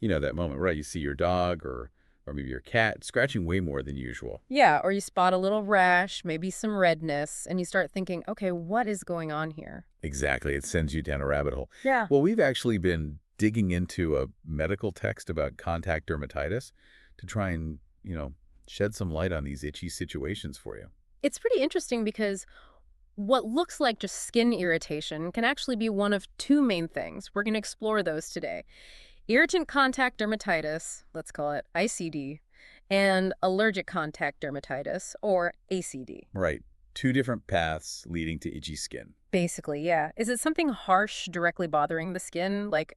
You know, that moment, right? You see your dog or maybe your cat scratching way more than usual. Yeah, or you spot a little rash, maybe some redness, and you start thinking, okay, what is going on here? Exactly. It sends you down a rabbit hole. Yeah. Well, we've actually been digging into a medical text about contact dermatitis to try and, shed some light on these itchy situations for you. It's pretty interesting because what looks like just skin irritation can actually be one of two main things. We're going to explore those today. Irritant contact dermatitis, let's call it ICD, and allergic contact dermatitis, or ACD. Right. Two different paths leading to itchy skin. Basically, yeah. Is it something harsh directly bothering the skin, like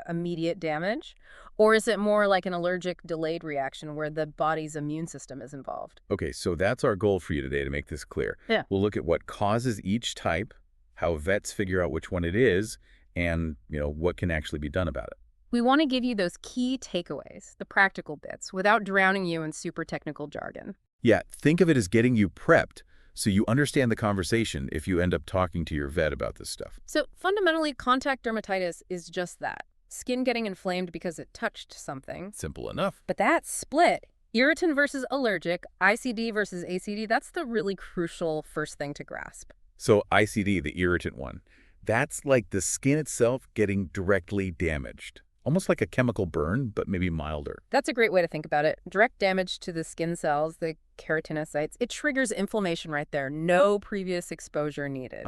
immediate damage? Or is it more like an allergic delayed reaction where the body's immune system is involved? Okay, so that's our goal for you today to make this clear. Yeah. We'll look at what causes each type, how vets figure out which one it is, and, what can actually be done about it. We want to give you those key takeaways, the practical bits, without drowning you in super technical jargon. Yeah, think of it as getting you prepped so you understand the conversation if you end up talking to your vet about this stuff. So fundamentally, contact dermatitis is just that. Skin getting inflamed because it touched something. Simple enough. But that split, irritant versus allergic, ICD versus ACD, that's the really crucial first thing to grasp. So ICD, the irritant one, that's like the skin itself getting directly damaged. Almost like a chemical burn, but maybe milder. That's a great way to think about it. Direct damage to the skin cells, the keratinocytes, it triggers inflammation right there. No previous exposure needed.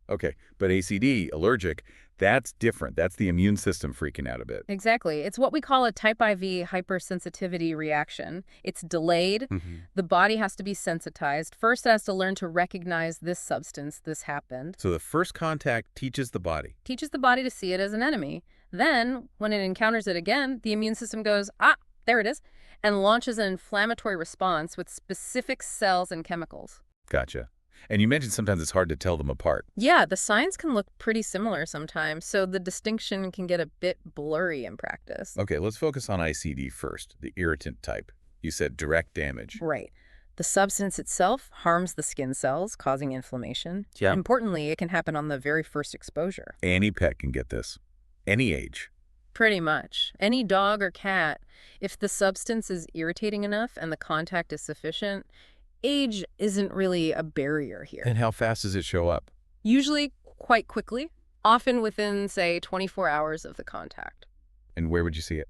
Okay. But ACD, allergic, that's different. That's the immune system freaking out a bit. Exactly. It's what we call a type IV hypersensitivity reaction. It's delayed. hmm The body has to be sensitized. First, it has to learn to recognize this substance, this happened. So the first contact teaches the body. Teaches the body to see it as an enemy. Then, when it encounters it again, the immune system goes, ah, there it is, and launches an inflammatory response with specific cells and chemicals. Gotcha. And you mentioned sometimes it's hard to tell them apart. Yeah, the signs can look pretty similar sometimes, so the distinction can get a bit blurry in practice. Okay, let's focus on ICD first, the irritant type. You said direct damage. Right. The substance itself harms the skin cells, causing inflammation. Yeah. Importantly, it can happen on the very first exposure. Any pet can get this. Any age. Pretty much. Any dog or cat, if the substance is irritating enough and the contact is sufficient, age isn't really a barrier here. And how fast does it show up? Usually quite quickly, often within, say, 24 hours of the contact. And where would you see it?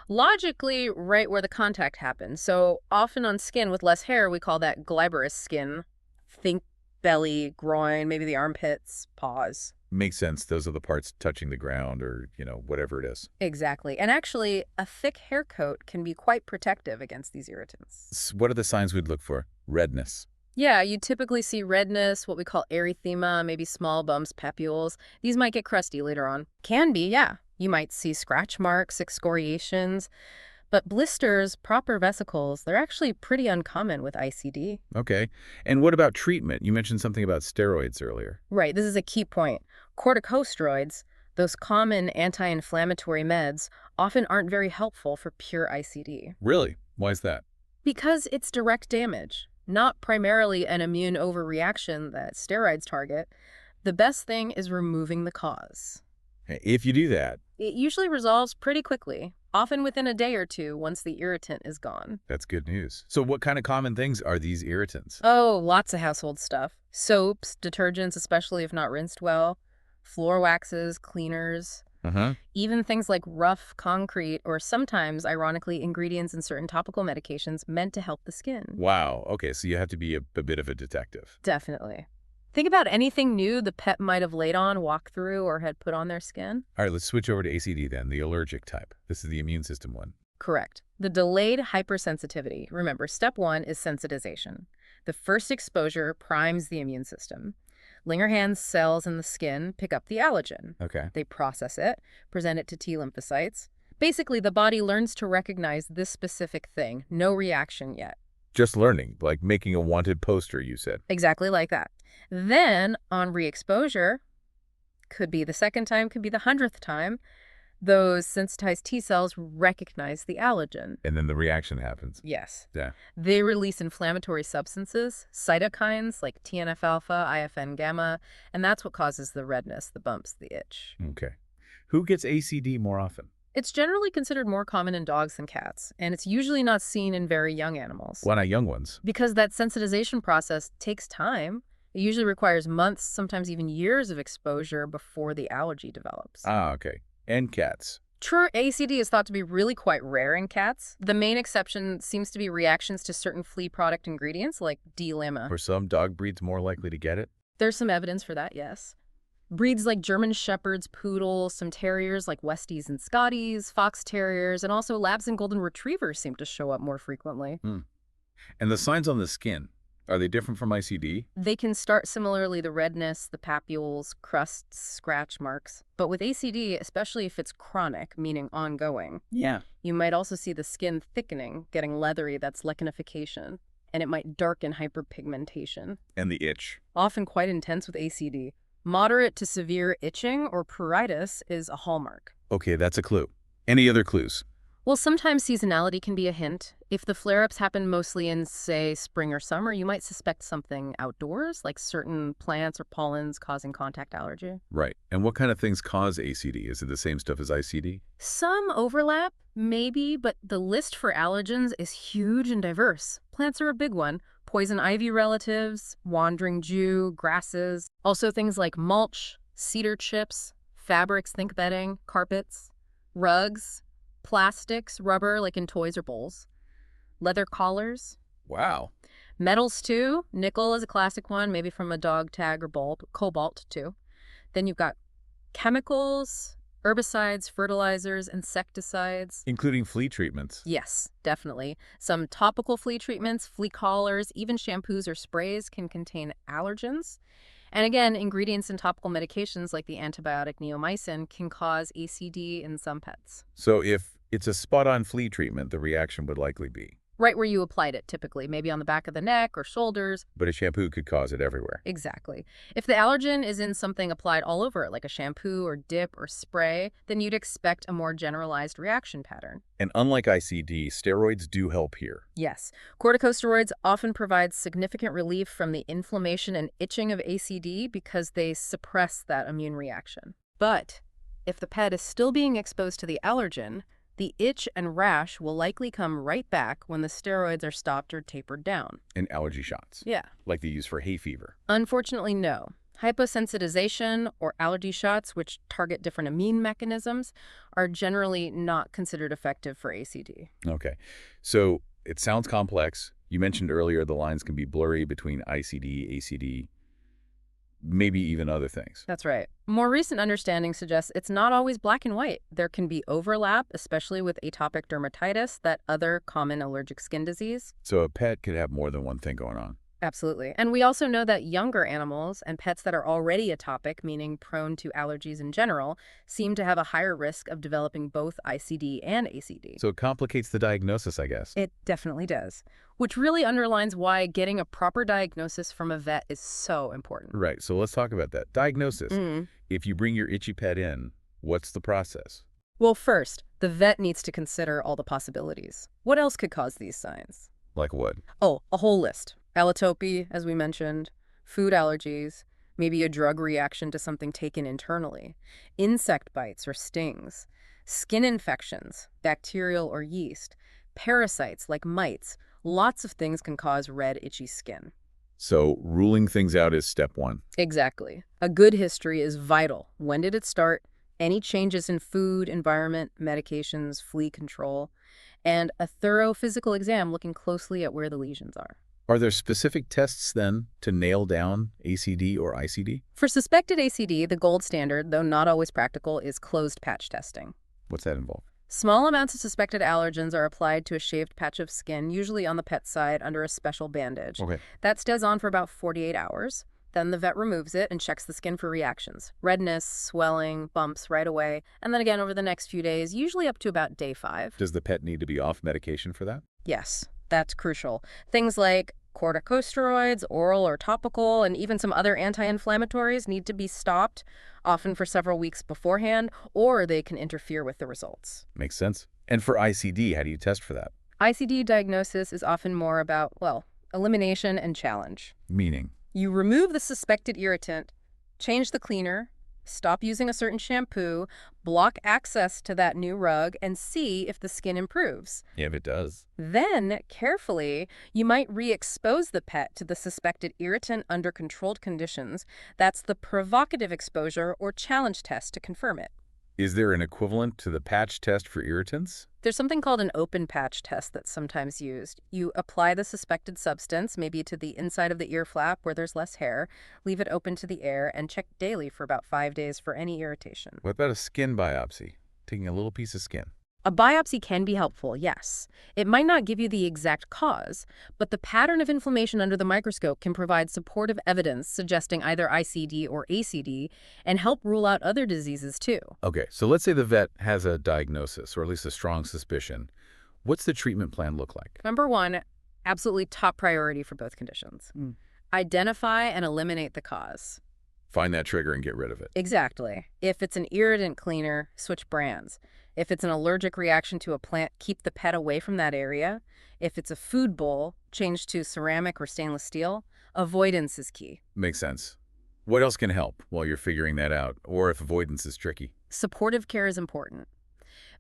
Logically, right where the contact happens. So often on skin with less hair, we call that glabrous skin. Think belly, groin, maybe the armpits, paws. Makes sense. Those are the parts touching the ground or, whatever it is. Exactly. And actually, a thick hair coat can be quite protective against these irritants. What are the signs we'd look for? Redness. Yeah, you typically see redness, what we call erythema, maybe small bumps, papules. These might get crusty later on. Can be, yeah. You might see scratch marks, excoriations. But blisters, proper vesicles, they're actually pretty uncommon with ICD. Okay. And what about treatment? You mentioned something about steroids earlier. Right, this is a key point. Corticosteroids, those common anti-inflammatory meds, often aren't very helpful for pure ICD. Really? Why is that? Because it's direct damage, not primarily an immune overreaction that steroids target. The best thing is removing the cause. If you do that, It usually resolves pretty quickly, often within a day or two once the irritant is gone. that's good news. So what kind of common things are these irritants? Oh, lots of household stuff. Soaps, detergents, especially if not rinsed well, floor waxes, cleaners, Uh-huh. even things like rough concrete or sometimes, ironically, ingredients in certain topical medications meant to help the skin. Wow. Okay, so you have to be a bit of a detective. Definitely. Think about anything new the pet might have laid on, walked through, or had put on their skin. All right, let's switch over to ACD then, the allergic type. This is the immune system one. Correct. The delayed hypersensitivity. Remember, step one is sensitization. The first exposure primes the immune system. Langerhans cells in the skin pick up the allergen. Okay. They process it, present it to T lymphocytes. Basically, the body learns to recognize this specific thing. No reaction yet. Just learning, like making a wanted poster, you said. Exactly like that. Then, on re-exposure, could be the second time, could be the 100th time, those sensitized T cells recognize the allergen. And then the reaction happens. Yes. Yeah. They release inflammatory substances, cytokines like TNF-alpha, IFN-gamma, and that's what causes the redness, the bumps, the itch. Okay. Who gets ACD more often? It's generally considered more common in dogs than cats, and it's usually not seen in very young animals. Why not young ones? Because that sensitization process takes time. It usually requires months, sometimes even years of exposure before the allergy develops. Ah, okay. And cats. True, ACD is thought to be really quite rare in cats. The main exception seems to be reactions to certain flea product ingredients like D-lemma. Were some dog breeds more likely to get it? There's some evidence for that, yes. Breeds like German Shepherds, Poodles, some terriers like Westies and Scotties, Fox Terriers, and also Labs and Golden Retrievers seem to show up more frequently. And the signs on the skin, are they different from ICD? They can start similarly, the redness, the papules, crusts, scratch marks. But with ACD, especially if it's chronic, meaning ongoing, Yeah. you might also see the skin thickening, getting leathery, that's lichenification, and it might darken hyperpigmentation. And the itch. Often quite intense with ACD. Moderate to severe itching or pruritus is a hallmark. Okay, that's a clue. Any other clues? Well, sometimes seasonality can be a hint. If the flare-ups happen mostly in, say, spring or summer, you might suspect something outdoors, like certain plants or pollens causing contact allergy. Right. And what kind of things cause ACD? Is it the same stuff as ICD? Some overlap, maybe, but the list for allergens is huge and diverse. Plants are a big one. Poison ivy relatives, wandering Jew, grasses. Also things like mulch, cedar chips, fabrics, think bedding, carpets, rugs, plastics, rubber, like in toys or bowls, leather collars, Wow. metals too. Nickel is a classic one, maybe from a dog tag or bulb. Cobalt too. Then you've got chemicals, herbicides, fertilizers, insecticides. Including flea treatments. Yes, definitely. Some topical flea treatments, flea collars, even shampoos or sprays can contain allergens. And again, ingredients in topical medications like the antibiotic neomycin can cause ACD in some pets. So if it's a spot-on flea treatment, the reaction would likely be. Right where you applied it, typically, maybe on the back of the neck or shoulders. But a shampoo could cause it everywhere. Exactly. If the allergen is in something applied all over it, like a shampoo or dip or spray, then you'd expect a more generalized reaction pattern. And unlike ICD, steroids do help here. Yes, corticosteroids often provide significant relief from the inflammation and itching of ACD because they suppress that immune reaction. But if the pet is still being exposed to the allergen, the itch and rash will likely come right back when the steroids are stopped or tapered down. And allergy shots. Yeah. Like they use for hay fever. Unfortunately, no. Hyposensitization or allergy shots, which target different immune mechanisms, are generally not considered effective for ACD. Okay. So it sounds complex. You mentioned earlier the lines can be blurry between ICD, ACD, maybe even other things. That's right. More recent understanding suggests it's not always black and white. There can be overlap, especially with atopic dermatitis, that other common allergic skin disease. So a pet could have more than one thing going on. Absolutely. And we also know that younger animals and pets that are already atopic, meaning prone to allergies in general, seem to have a higher risk of developing both ICD and ACD. So it complicates the diagnosis, I guess. It definitely does, which really underlines why getting a proper diagnosis from a vet is so important. Right. So let's talk about that. Diagnosis. If you bring your itchy pet in, what's the process? Well, first, the vet needs to consider all the possibilities. What else could cause these signs? Like what? Oh, a whole list. Allotopy, as we mentioned, food allergies, maybe a drug reaction to something taken internally, insect bites or stings, skin infections, bacterial or yeast, parasites like mites. Lots of things can cause red, itchy skin. So ruling things out is step one. Exactly. A good history is vital. When did it start? Any changes in food, environment, medications, flea control, and a thorough physical exam looking closely at where the lesions are. Are there specific tests, then, to nail down ACD or ICD? For suspected ACD, the gold standard, though not always practical, is closed patch testing. What's that involve? Small amounts of suspected allergens are applied to a shaved patch of skin, usually on the pet side under a special bandage. Okay. That stays on for about 48 hours. Then the vet removes it and checks the skin for reactions. Redness, swelling, bumps right away. And then again over the next few days, usually up to about day 5. Does the pet need to be off medication for that? Yes, that's crucial. Things like corticosteroids, oral or topical, and even some other anti-inflammatories need to be stopped, often for several weeks beforehand, or they can interfere with the results. Makes sense. And for ICD, how do you test for that? ICD diagnosis is often more about, well, elimination and challenge. Meaning? You remove the suspected irritant, change the cleaner, Stop using a certain shampoo, block access to that new rug, and see if the skin improves. If it does. Then, carefully, you might re-expose the pet to the suspected irritant under controlled conditions. That's the provocative exposure or challenge test to confirm it. Is there an equivalent to the patch test for irritants? There's something called an open patch test that's sometimes used. You apply the suspected substance, maybe to the inside of the ear flap where there's less hair, leave it open to the air, and check daily for about 5 days for any irritation. What about a skin biopsy? Taking a little piece of skin. A biopsy can be helpful, yes. It might not give you the exact cause, but the pattern of inflammation under the microscope can provide supportive evidence suggesting either ICD or ACD and help rule out other diseases too. Okay, so let's say the vet has a diagnosis, or at least a strong suspicion. What's the treatment plan look like? Number one, absolutely top priority for both conditions. Identify and eliminate the cause. Find that trigger and get rid of it. Exactly. If it's an irritant cleaner, switch brands. If it's an allergic reaction to a plant, keep the pet away from that area. If it's a food bowl, change to ceramic or stainless steel. Avoidance is key. Makes sense. What else can help while you're figuring that out, or if avoidance is tricky? Supportive care is important.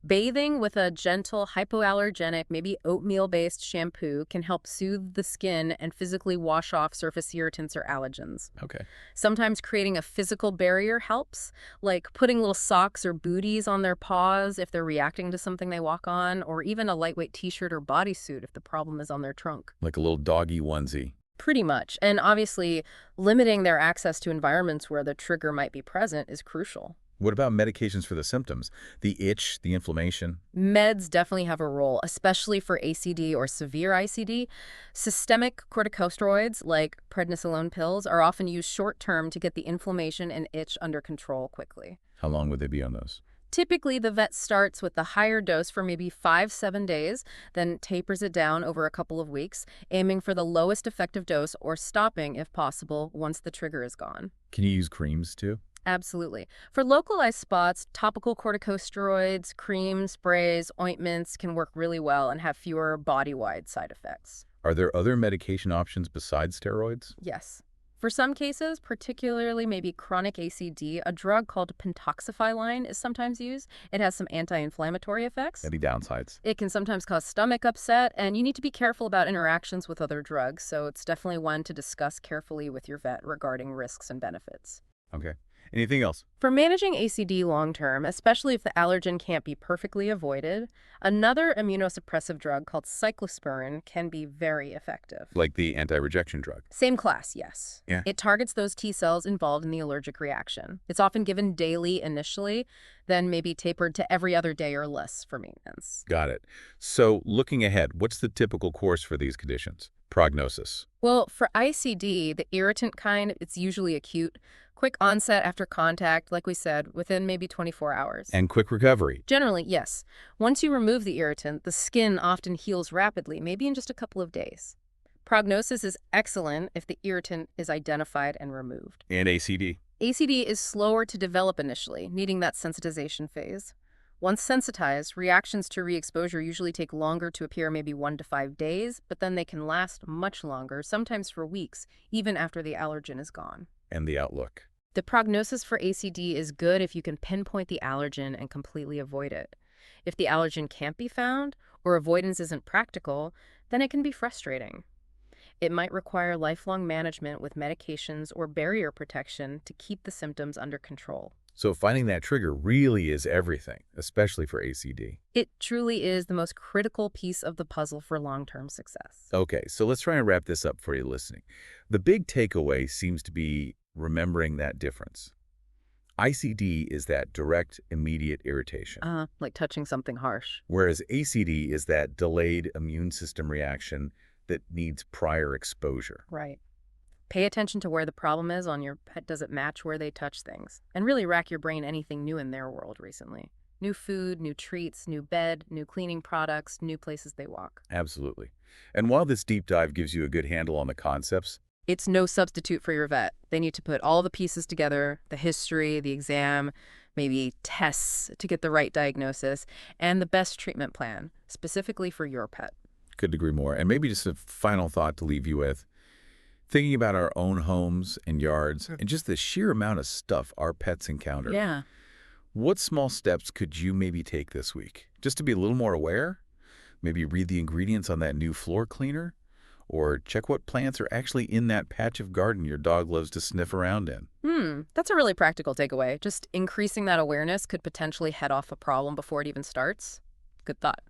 Bathing with a gentle, hypoallergenic, maybe oatmeal-based shampoo can help soothe the skin and physically wash off surface irritants or allergens. Okay. Sometimes creating a physical barrier helps, like putting little socks or booties on their paws if they're reacting to something they walk on, or even a lightweight t-shirt or bodysuit if the problem is on their trunk. Like a little doggy onesie. Pretty much. And obviously, limiting their access to environments where the trigger might be present is crucial. What about medications for the symptoms? The itch, the inflammation? Meds definitely have a role, especially for ACD or severe ICD. Systemic corticosteroids, like prednisolone pills, are often used short-term to get the inflammation and itch under control quickly. How long would they be on those? Typically, the vet starts with the higher dose for maybe 5-7 days, then tapers it down over a couple of weeks, aiming for the lowest effective dose or stopping, if possible, once the trigger is gone. Can you use creams too? Absolutely. For localized spots, topical corticosteroids, creams, sprays, ointments can work really well and have fewer body-wide side effects. Are there other medication options besides steroids? Yes. For some cases, particularly maybe chronic ACD, a drug called pentoxifylline is sometimes used. It has some anti-inflammatory effects. Any downsides? It can sometimes cause stomach upset, and you need to be careful about interactions with other drugs, so it's definitely one to discuss carefully with your vet regarding risks and benefits. Okay. Anything else? For managing ACD long-term, especially if the allergen can't be perfectly avoided, another immunosuppressive drug called cyclosporin can be very effective. Like the anti-rejection drug? Same class, yes. Yeah. It targets those T cells involved in the allergic reaction. It's often given daily initially, then maybe tapered to every other day or less for maintenance. Got it. So looking ahead, what's the typical course for these conditions? Prognosis. Well, for ICD, the irritant kind, it's usually acute. Quick onset after contact, like we said, within maybe 24 hours. And quick recovery. Generally, yes. Once you remove the irritant, the skin often heals rapidly, maybe in just a couple of days. Prognosis is excellent if the irritant is identified and removed. And ACD. ACD is slower to develop initially, needing that sensitization phase. Once sensitized, reactions to re-exposure usually take longer to appear, maybe 1 to 5 days, but then they can last much longer, sometimes for weeks, even after the allergen is gone. And the outlook. The prognosis for ACD is good if you can pinpoint the allergen and completely avoid it. If the allergen can't be found, or avoidance isn't practical, then it can be frustrating. It might require lifelong management with medications or barrier protection to keep the symptoms under control. So finding that trigger really is everything, especially for ACD. It truly is the most critical piece of the puzzle for long-term success. Okay, so let's try and wrap this up for you listening. The big takeaway seems to be remembering that difference. ICD is that direct, immediate irritation. Like touching something harsh. Whereas ACD is that delayed immune system reaction that needs prior exposure. Right. Pay attention to where the problem is on your pet. Does it match where they touch things? And really rack your brain anything new in their world recently. New food, new treats, new bed, new cleaning products, new places they walk. Absolutely. And while this deep dive gives you a good handle on the concepts, it's no substitute for your vet. They need to put all the pieces together, the history, the exam, maybe tests to get the right diagnosis, and the best treatment plan, specifically for your pet. couldn't agree more. And maybe just a final thought to leave you with. Thinking about our own homes and yards and just the sheer amount of stuff our pets encounter. Yeah. What small steps could you maybe take this week? Just to be a little more aware? Maybe read the ingredients on that new floor cleaner? Or check what plants are actually in that patch of garden your dog loves to sniff around in. That's a really practical takeaway. Just increasing that awareness could potentially head off a problem before it even starts. Good thought.